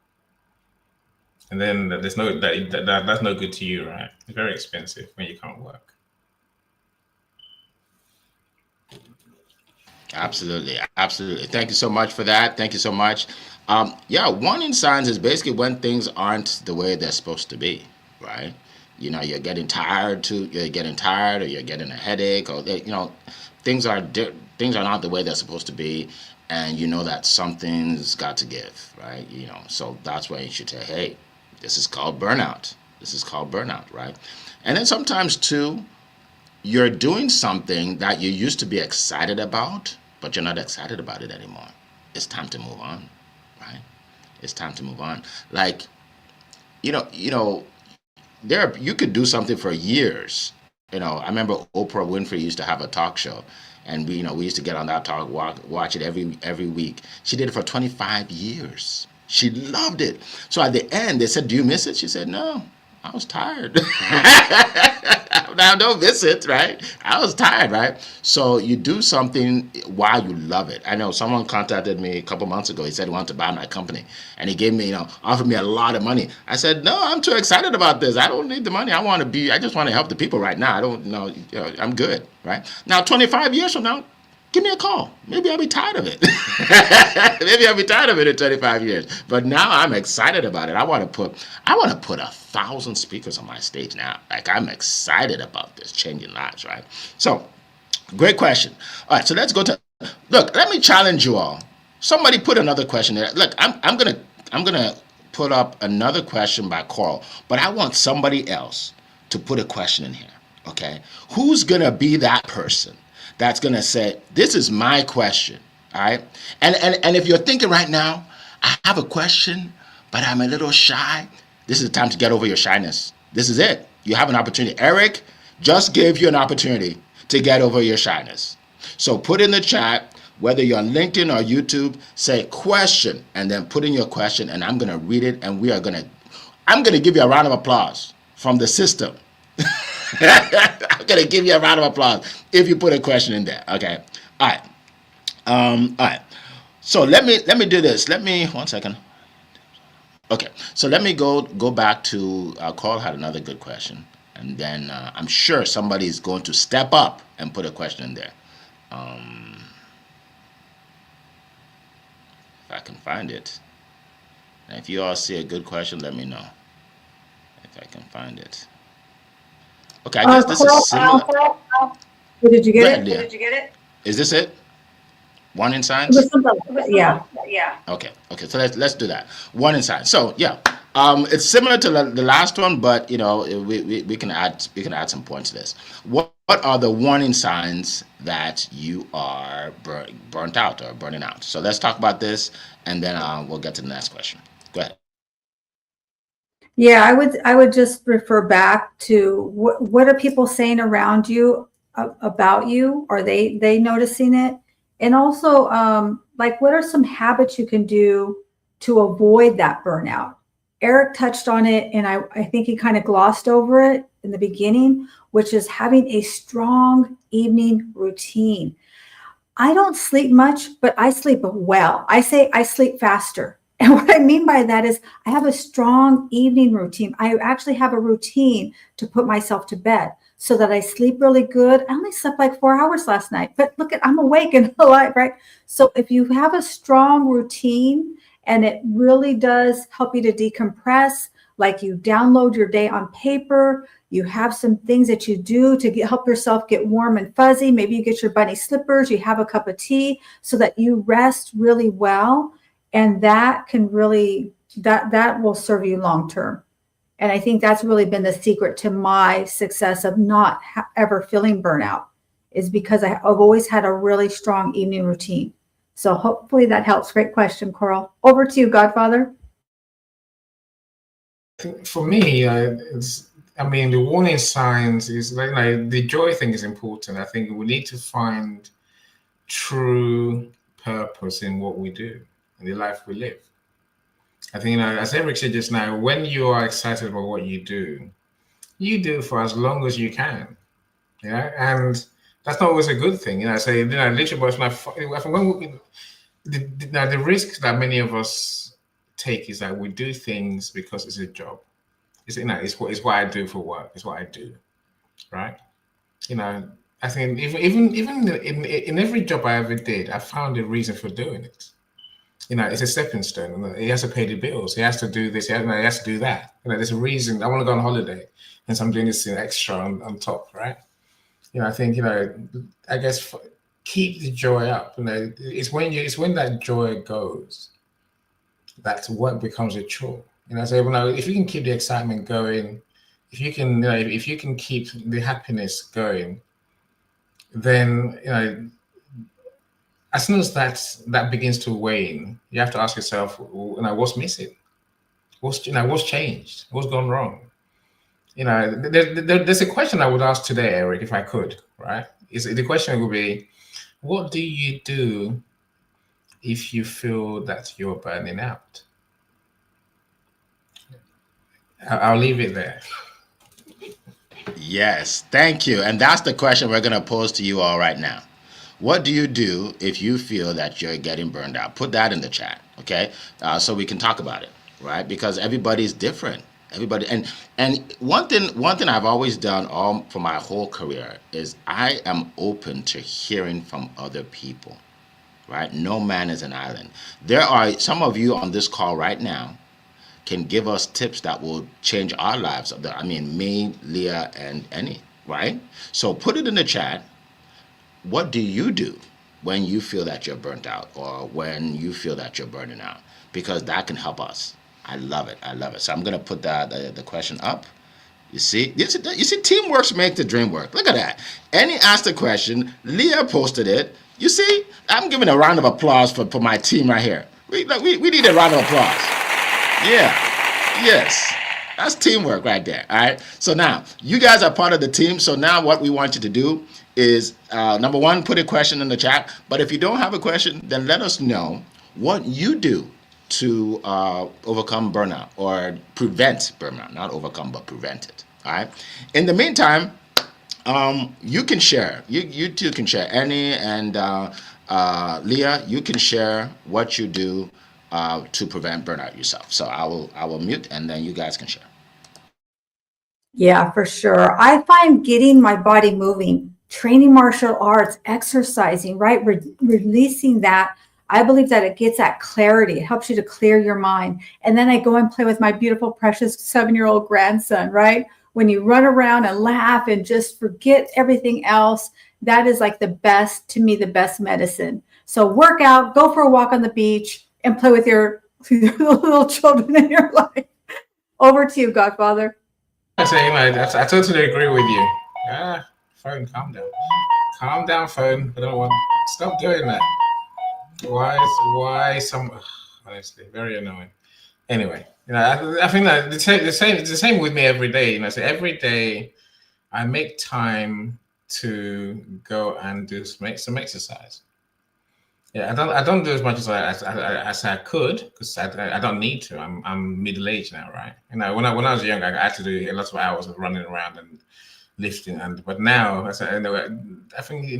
And then that's no good to you, right? It's very expensive when you can't work. Absolutely, absolutely. Thank you so much for that. Thank you so much. Warning signs is basically when things aren't the way they're supposed to be, right? You're getting tired or you're getting a headache, or things are not the way they're supposed to be, and you know that something's got to give, right? So that's why you should say, hey, this is called burnout. This is called burnout, right? And then sometimes too, you're doing something that you used to be excited about, but you're not excited about it anymore. It's time to move on, right? It's time to move on. Like, you could do something for years. I remember Oprah Winfrey used to have a talk show, and we used to get on that talk, watch it every week. She did it for 25 years. She loved it. So at the end, they said, "Do you miss it?" She said, "No, I was tired." Now don't miss it, right? I was tired, right? So you do something while you love it. I know someone contacted me a couple months ago. He said he wanted to buy my company, and he gave me, offered me a lot of money. I said, no, I'm too excited about this. I don't need the money. I just want to help the people right now. I don't know. I'm good, right? Now, 25 years from now, give me a call. Maybe I'll be tired of it. Maybe I'll be tired of it in 25 years. But now I'm excited about it. I want to put 1,000 speakers on my stage now. Like, I'm excited about this, changing lives, right? So, great question. All right, so let's go to, look, let me challenge you all. Somebody put another question there. Look, I'm gonna put up another question by Coral, but I want somebody else to put a question in here, okay? Who's gonna be that person that's going to say, this is my question, all right? And if you're thinking right now, I have a question, but I'm a little shy, this is the time to get over your shyness. This is it. You have an opportunity. Eric just gave you an opportunity to get over your shyness. So put in the chat, whether you're on LinkedIn or YouTube, say question, and then put in your question, and I'm going to read it, and I'm going to give you a round of applause from the system. I'm gonna give you a round of applause if you put a question in there. Okay. All right. All right. So let me do this. Let me 1 second. Okay. So let me go back to Carl had another good question, and then I'm sure somebody is going to step up and put a question in there. if I can find it. And if you all see a good question, let me know if I can find it. Okay, I guess this is Coral, similar. did you Go get ahead, it? Leah. Is this it? Warning It signs? was something like that. Yeah. Okay, okay. So let's do that. Warning signs. So yeah, it's similar to the last one, but we can add some points to this. What are the warning signs that you are burnt out or burning out? So let's talk about this, and then we'll get to the next question. Go ahead. Yeah, I would just refer back to what are people saying around you about you? Are they noticing it? And also, like, what are some habits you can do to avoid that burnout? Eric touched on it, and I think he kind of glossed over it in the beginning, which is having a strong evening routine. I don't sleep much, but I sleep well. I say I sleep faster. And what I mean by that is I have a strong evening routine. I actually have a routine to put myself to bed so that I sleep really good. I only slept like 4 hours last night, but look at, I'm awake and alive, right? So if you have a strong routine and it really does help you to decompress, like you download your day on paper, you have some things that you do to help yourself get warm and fuzzy. Maybe you get your bunny slippers, you have a cup of tea so that you rest really well. And that can really, that will serve you long term. And I think that's really been the secret to my success of not ever feeling burnout, is because I've always had a really strong evening routine. So hopefully that helps. Great question, Coral. Over to you, Godfather. For me, the warning signs is like the joy thing is important. I think we need to find true purpose in what we do, in the life we live. I think, as Eric said just now, when you are excited about what you do for as long as you can. Yeah, and that's not always a good thing. Say, literally, the risk that many of us take is that we do things because it's a job. It's what I do for work. It's what I do, right? I think even in every job I ever did, I found a reason for doing it. It's a stepping stone. He has to pay the bills. He has to do this. He has to do that. There's a reason. I want to go on holiday, and so I'm doing this extra on top, right? I think I guess keep the joy up. It's when that joy goes that work becomes a chore. So if you can keep the excitement going, if you can keep the happiness going, then as soon as that begins to wane, you have to ask yourself, what's missing? What's changed? What's gone wrong? There's a question I would ask today, Eric, if I could, right? The question would be, what do you do if you feel that you're burning out? I'll leave it there. Yes, thank you. And that's the question we're going to pose to you all right now. What do you do if you feel that you're getting burned out? Put that in the chat, okay? So we can talk about it, right? Because everybody's different. Everybody, and one thing I've always done all for my whole career is I am open to hearing from other people, right? No man is an island. There are some of you on this call right now can give us tips that will change our lives. I mean, me, Leah, and Annie, right? So put it in the chat. What do you do when you feel that you're burnt out or when you feel that you're burning out? Because that can help us. I love it. I love it. So I'm going to put the question up. You see, teamwork makes the dream work. Look at that. Annie asked the question. Leah posted it. You see, I'm giving a round of applause for my team right here. We need a round of applause. Yeah. Yes. That's teamwork right there. All right. So now you guys are part of the team. So now what we want you to do is, number one, put a question in the chat. But if you don't have a question, then let us know what you do to overcome burnout or prevent burnout. Not overcome, but prevent it. All right. In the meantime, you can share. You two can share. Annie and Leah, you can share what you do to prevent burnout yourself. So I will mute, and then you guys can share. Yeah, for sure. I find getting my body moving, training martial arts, exercising, right? Releasing that I believe that it gets that clarity. It helps you to clear your mind. And then I go and play with my beautiful, precious 7-year-old grandson, right? When you run around and laugh and just forget everything else, that is like the best, to me, the best medicine. So work out, go for a walk on the beach, and play with your little children in your life. Over to you, Godfather. I say, I totally agree with you. Phone, calm down. Calm down, phone. I don't want. Stop doing that. Why some? Honestly, very annoying. Anyway, I think that the same with me every day. So every day, I make time to go and make some exercise. Yeah, I don't do as much as I could, because I don't need to. I'm middle aged now, right? When I was young, I had to do a lot of hours of running around and lifting, but now I think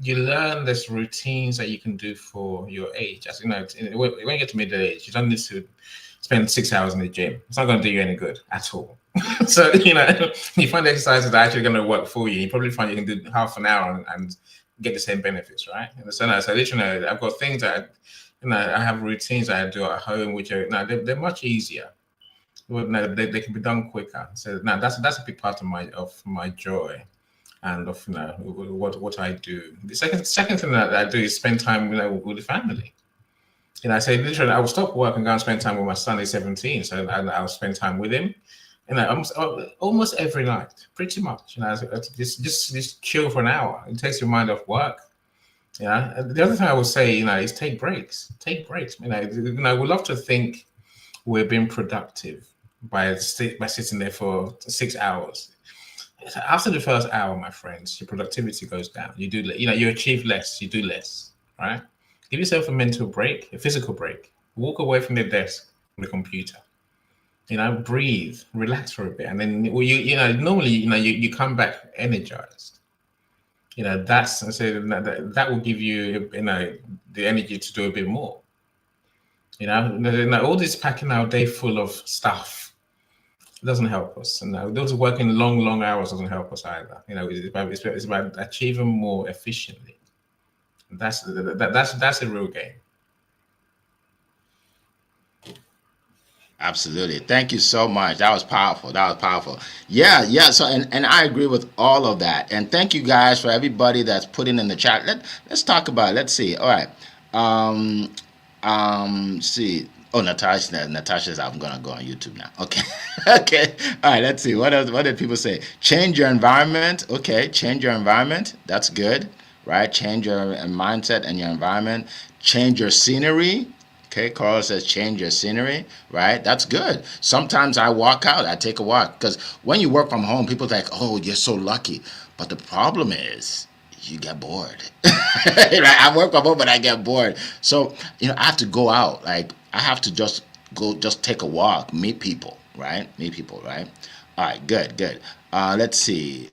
you learn these routines that you can do for your age. As when you get to middle age, you don't need to spend 6 hours in the gym. It's not going to do you any good at all. So you find exercises that are actually going to work for you. You probably find you can do half an hour and get the same benefits, right? So literally, I've got things that I have routines that I do at home, which are they're much easier. They can be done quicker. So now that's a big part of my joy, and of what I do. The second thing that I do is spend time with the family. I say literally, I will stop work and go and spend time with my son. He's 17, so I'll spend time with him. Almost every night, pretty much. Just chill for an hour. It takes your mind off work. Yeah. The other thing I would say, is take breaks. Take breaks. We love to think we're being productive by sitting there for 6 hours. After the first hour, my friends, your productivity goes down. You do, you achieve less. You do less, right? Give yourself a mental break, a physical break. Walk away from the desk, from the computer. Breathe, relax for a bit, and then normally you come back energized. That will give you the energy to do a bit more. All this packing our day full of stuff doesn't help us, and those working long hours doesn't help us either. It's about achieving more efficiently. That's a real game. Absolutely. Thank you so much. That was powerful. Yeah. So and I agree with all of that. And thank you guys for everybody that's putting in the chat. Let's talk about it. Let's see. All right. See. Oh, Natasha says I'm gonna go on YouTube now. Okay. Okay. All right, let's see. What did people say? Change your environment. Okay, change your environment. That's good. Right? Change your mindset and your environment. Change your scenery. Okay, Carl says change your scenery, right? That's good. Sometimes I walk out, I take a walk, because when you work from home, people think, oh, you're so lucky. But the problem is you get bored. Right? I work from home, but I get bored. So, I have to go out. Like, I have to just take a walk, meet people, right? All right, good. Let's see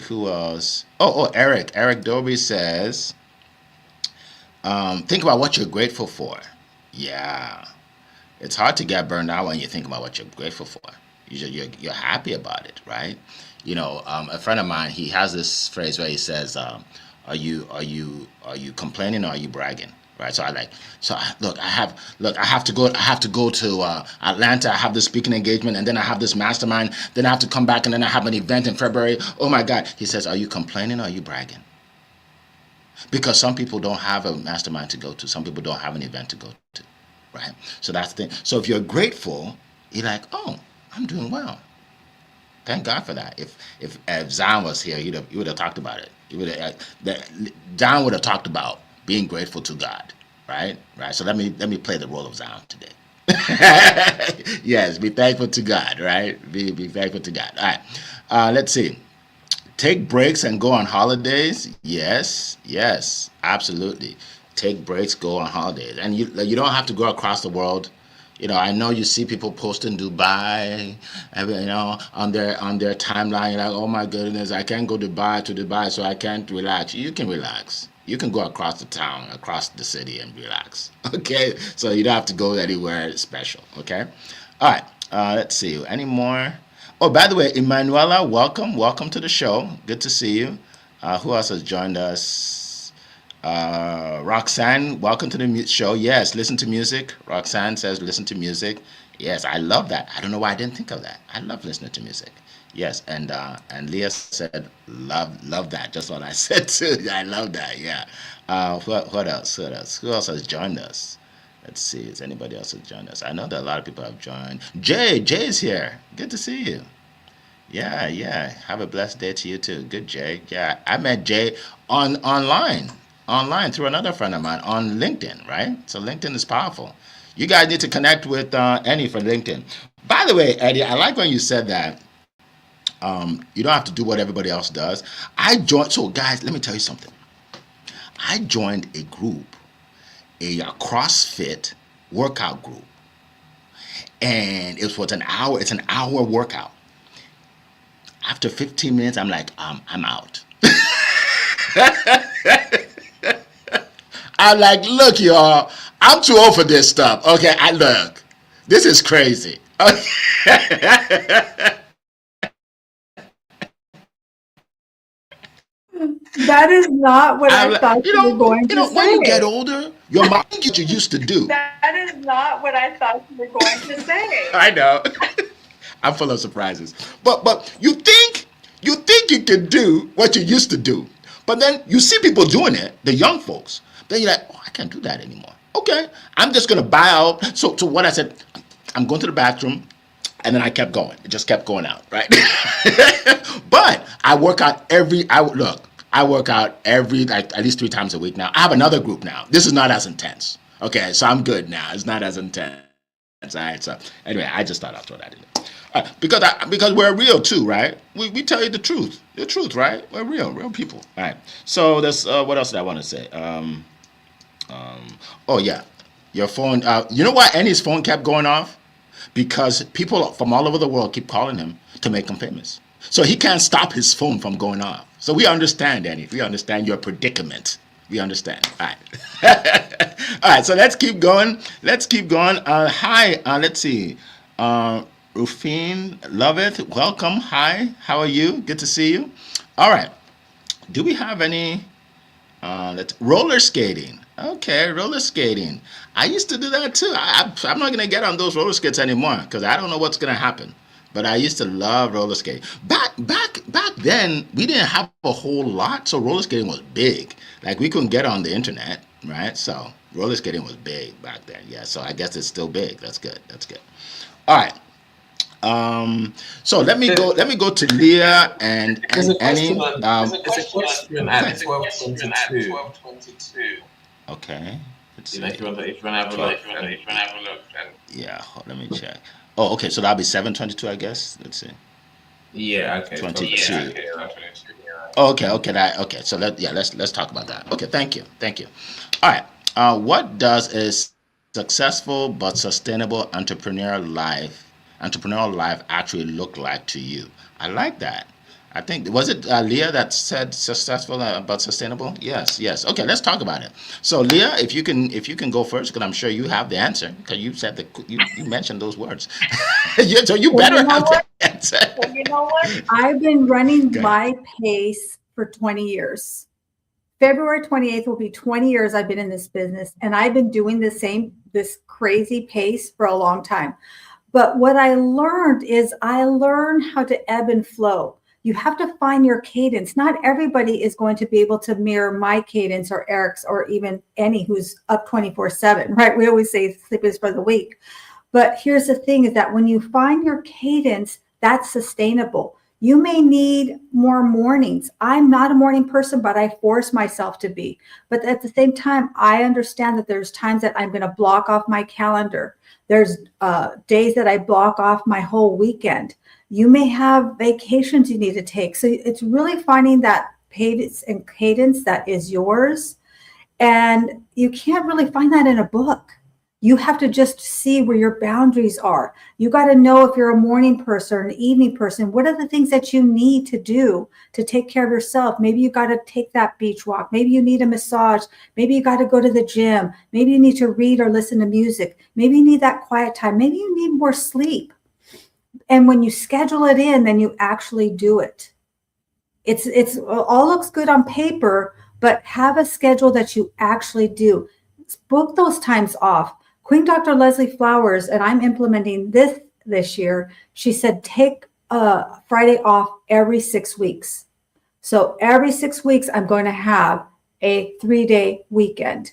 who else. Oh, Eric Dobie says, think about what you're grateful for. Yeah, it's hard to get burned out when you think about what you're grateful for. You're happy about it, right? A friend of mine, he has this phrase where he says, "Are you complaining or are you bragging?" Right? So I have to go to Atlanta. I have this speaking engagement, and then I have this mastermind. Then I have to come back, and then I have an event in February. Oh my God! He says, "Are you complaining or are you bragging?" Because some people don't have a mastermind to go to. Some people don't have an event to go to, right? So that's the thing. So if you're grateful, you're like, oh, I'm doing well. Thank God for that. If Zion was here, he would have talked about it. Zion would have talked about being grateful to God, right? So let me play the role of Zion today. Yes, be thankful to God, right? Be thankful to God. All right. Let's see. Take breaks and go on holidays. Yes, absolutely. Take breaks, go on holidays, and you don't have to go across the world. I know you see people posting Dubai, on their timeline. You're like, oh my goodness, I can't go to Dubai, so I can't relax. You can relax. You can go across the town, across the city, and relax. Okay, so you don't have to go anywhere special. Okay, all right. Let's see. Any more? Oh, by the way, Emanuela, welcome to the show. Good to see you. Who else has joined us? Roxanne, welcome to the show. Yes, listen to music. Roxanne says listen to music. Yes, I love that. I don't know why I didn't think of that. I love listening to music. Yes, and Leah said love that. Just what I said too. I love that. Yeah. What else? What else? Who else has joined us? Let's see. Is anybody else has joined us? I know that a lot of people have joined. Jay's here. Good to see you. Yeah, yeah. Have a blessed day to you too. Good, Jay. Yeah, I met Jay online through another friend of mine on LinkedIn, right? So LinkedIn is powerful. You guys need to connect with Eddie for LinkedIn. By the way, Eddie, I like when you said that you don't have to do what everybody else does. I joined. So, guys, let me tell you something. I joined a group, a CrossFit workout group, and it was an hour. It's an hour workout. After 15 minutes, I'm like, I'm out. I'm like, look, y'all, I'm too old for this stuff. Okay, look, this is crazy. That is not what I'm I like, thought you were going to when you get say. older, your mind gets what you used to do. That is not what I thought you were going to say. I know. I'm full of surprises. But you think you can do what you used to do. But then you see people doing it, the young folks. Then you're like, oh, I can't do that anymore. Okay, I'm just gonna buy out. So what I said, I'm going to the bathroom, and then I kept going. It just kept going out, right? But I work out I work out every like at least 3 times a week now. I have another group now. This is not as intense. Okay, so I'm good now. It's not as intense. All right. So anyway, I just thought I'd throw that in there. All right, because we're real too, right? We tell you the truth, right? We're real people. All right. So that's what else did I want to say? Oh yeah, your phone. You know why Annie's phone kept going off? Because people from all over the world keep calling him to make him famous. So he can't stop his phone from going off. So we understand, Annie. We understand your predicament. We understand. All right. All right. So let's keep going. Hi. Let's see. Rufine Loveth, welcome. Hi. How are you? Good to see you. All right. Do we have any? Let's roller skating. Okay, roller skating. I used to do that too. I'm not gonna get on those roller skates anymore because I don't know what's gonna happen. But I used to love roller skating. Back then, we didn't have a whole lot, so roller skating was big. Like we couldn't get on the internet, right? So roller skating was big back then. Yeah. So I guess it's still big. That's good. That's good. All right. So let me go to Leah and There's a Annie. question at 12:22. Okay. Let's You know, see. if you want to have a look. Yeah. Let me check. Oh, okay. So that'll be 7:22, I guess. Let's see. Yeah. Okay. 22. Oh, okay. Okay. So let's talk about that. Okay. Thank you. All right. What does a successful but sustainable entrepreneurial life actually look like to you? I like that. I think was it Leah that said successful but sustainable? Yes. Okay, let's talk about it. So Leah, if you can go first, because I'm sure you have the answer because you said you mentioned those words. So you Well, better you know have the what? answer. I've been running Okay. my pace for 20 years. February 28th will be 20 years I've been in this business, and I've been doing this crazy pace for a long time. But what I learned is I learned how to ebb and flow. You have to find your cadence. Not everybody is going to be able to mirror my cadence or Eric's or even any who's up 24/7, right? We always say sleep is for the weak. But here's the thing is that when you find your cadence, that's sustainable. You may need more mornings. I'm not a morning person, but I force myself to be. But at the same time, I understand that there's times that I'm going to block off my calendar. There's days that I block off my whole weekend. You may have vacations you need to take. So it's really finding that pace and cadence that is yours. And you can't really find that in a book. You have to just see where your boundaries are. You got to know if you're a morning person or an evening person, what are the things that you need to do to take care of yourself? Maybe you got to take that beach walk. Maybe you need a massage. Maybe you got to go to the gym. Maybe you need to read or listen to music. Maybe you need that quiet time. Maybe you need more sleep. And when you schedule it in, then you actually do it. It's all looks good on paper, but have a schedule that you actually do. Book those times off. Queen Dr. Leslie Flowers, and I'm implementing this year. She said, take a Friday off every 6 weeks. So every 6 weeks, I'm going to have a 3-day weekend.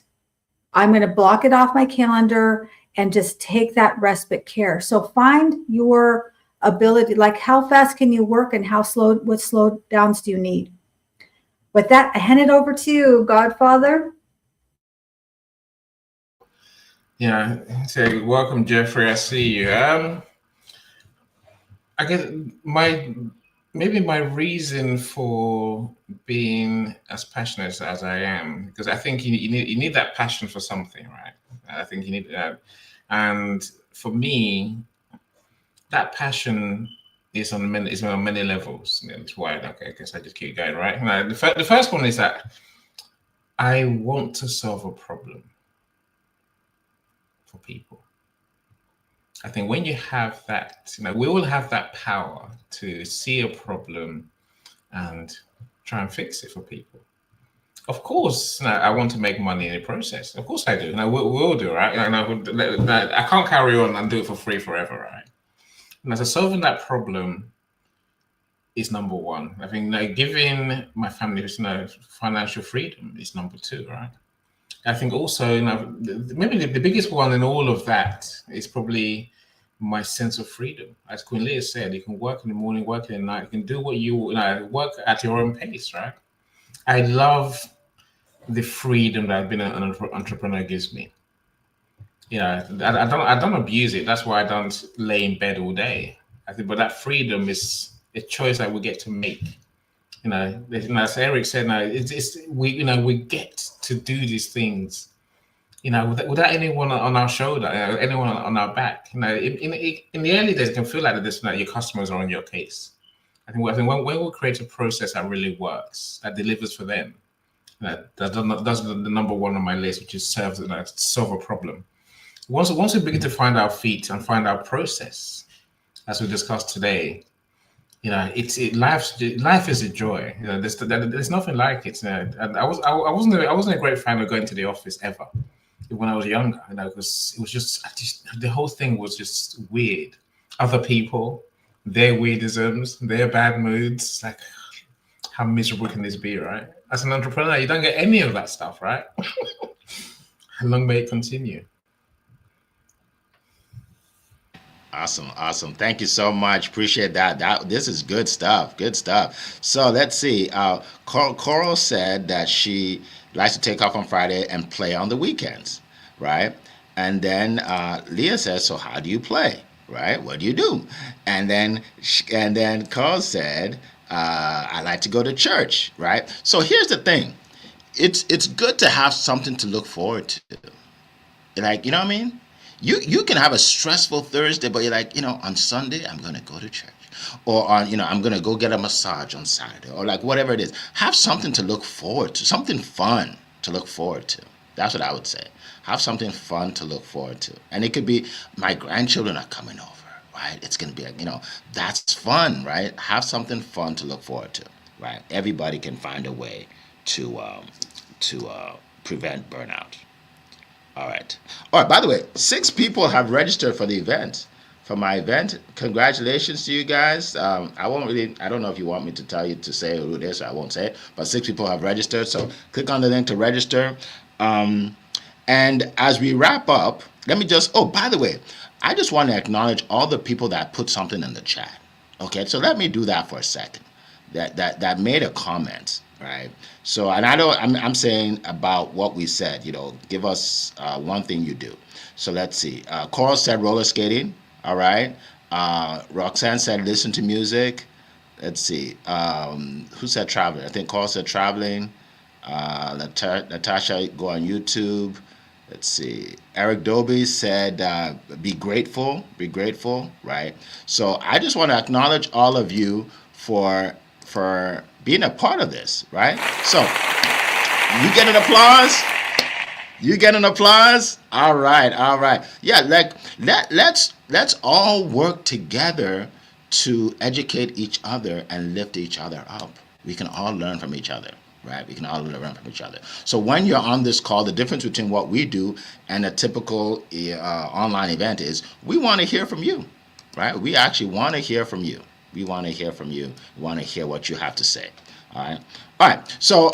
I'm going to block it off my calendar and just take that respite care. So find your ability, like how fast can you work and what slow downs do you need? With that, I hand it over to you, Godfather. Yeah, so welcome, Jeffrey. I see you. I guess maybe my reason for being as passionate as I am, because I think you need that passion for something, right? I think you need that, and for me, that passion is on many levels. That's why, okay, I guess I just keep going, right? Now, the first one is that I want to solve a problem for people. I think when you have that, we all have that power to see a problem and try and fix it for people. Of course, I want to make money in the process. Of course I do. We'll do, right? I can't carry on and do it for free forever, right? And so solving that problem is number one. I think giving my family financial freedom is number two, right? I think also, maybe the biggest one in all of that is probably my sense of freedom. As Queen Leah said, you can work in the morning, work in the night, you can do what you work at your own pace, right? I love the freedom that being an entrepreneur gives me. Yeah, I don't abuse it. That's why I don't lay in bed all day. I think, but that freedom is a choice that we get to make. As Eric said, we get to do these things, without anyone on our shoulder, anyone on our back. In the early days, it can feel like this, your customers are on your case. I think when we create a process that really works, that delivers for them, that's the number one on my list, which is solve a problem. Once we begin to find our feet and find our process, as we discussed today, life is a joy. There's nothing like it. I wasn't a great fan of going to the office ever when I was younger. Because it was just the whole thing was just weird. Other people, their weirdisms, their bad moods. Like, how miserable can this be, right? As an entrepreneur, you don't get any of that stuff, right? And long may it continue. Awesome. Thank you so much. Appreciate that. This is good stuff. Good stuff. So let's see. Coral said that she likes to take off on Friday and play on the weekends, right? And then Leah says, "So how do you play, right? What do you do?" And then Carl said, "I like to go to church, right?" So here's the thing. It's good to have something to look forward to. Like, you know what I mean? You can have a stressful Thursday, but you're like, on Sunday, I'm going to go to church. Or I'm going to go get a massage on Saturday, or like whatever it is. Have something to look forward to, something fun to look forward to. That's what I would say. Have something fun to look forward to. And it could be, my grandchildren are coming over, right? It's going to be like, that's fun, right? Have something fun to look forward to, right? Everybody can find a way to prevent burnout. All right. By the way, 6 people have registered for the event, for my event. Congratulations to you guys. I don't know if you want me to tell you to say who it is, so I won't say it, but 6 people have registered. So click on the link to register. And as we wrap up, let me just, by the way, I just want to acknowledge all the people that put something in the chat. Okay, so let me do that for a second. That made a comment. Right. So, and I'm saying about what we said, give us one thing you do. So let's see. Coral said roller skating. All right. Roxanne said listen to music. Let's see. Who said traveling? I think Coral said traveling. Natasha, go on YouTube. Let's see. Eric Doby said be grateful. Be grateful. Right. So I just want to acknowledge all of you for being a part of this, right? So you get an applause. You get an applause. All right. Yeah, let's all work together to educate each other and lift each other up. We can all learn from each other, right? We can all learn from each other. So when you're on this call, the difference between what we do and a typical online event is we want to hear from you, right? We actually want to hear from you. We want to hear from you. We want to hear what you have to say. All right. All right. So,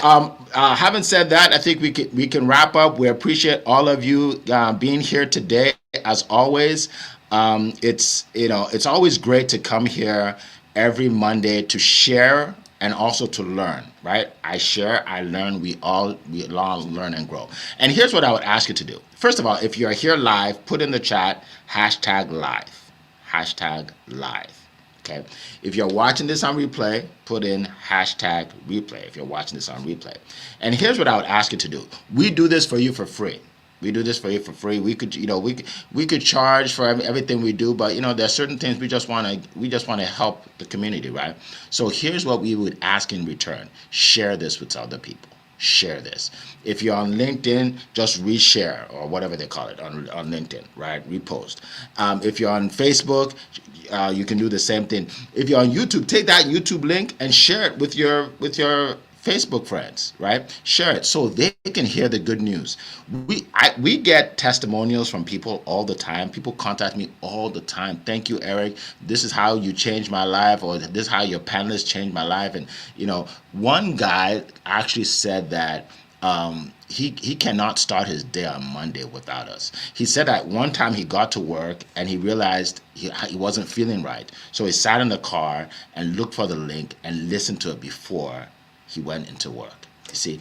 having said that, I think we can wrap up. We appreciate all of you being here today. As always, it's always great to come here every Monday to share and also to learn. Right? I share, I learn. We all learn and grow. And here's what I would ask you to do. First of all, if you're here live, put in the chat #live, #live. Okay. If you're watching this on replay, put in #replay if you're watching this on replay. And here's what I would ask you to do. We do this for you for free. We do this for you for free. We could, we could charge for everything we do, but there are certain things we just want to help the community, right? So here's what we would ask in return. Share this with other people. Share this. If you're on LinkedIn, just reshare or whatever they call it on LinkedIn, right? Repost. If you're on Facebook, you can do the same thing. If you're on YouTube, take that YouTube link and share it with your Facebook friends, right? Share it so they can hear the good news. We get testimonials from people all the time. People contact me all the time. Thank you, Eric. This is how you changed my life, or this is how your panelists changed my life. And one guy actually said that he cannot start his day on Monday without us. He said that one time he got to work and he realized he wasn't feeling right. So he sat in the car and looked for the link and listened to it before he went into work. You see,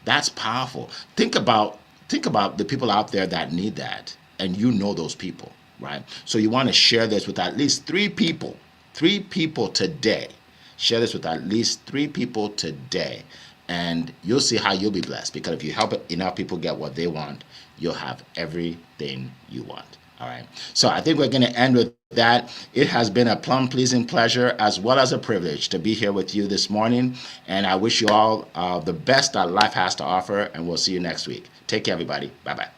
that's powerful. Think about the people out there that need that, and those people, right? So you want to share this with at least 3 people. 3 people today. Share this with at least 3 people today. And you'll see how you'll be blessed, because if you help enough people get what they want, you'll have everything you want. All right. So I think we're going to end with that. It has been a plum-pleasing pleasure as well as a privilege to be here with you this morning. And I wish you all the best that life has to offer. And we'll see you next week. Take care, everybody. Bye-bye.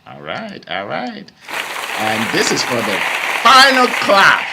All right. All right. And this is for the final clap.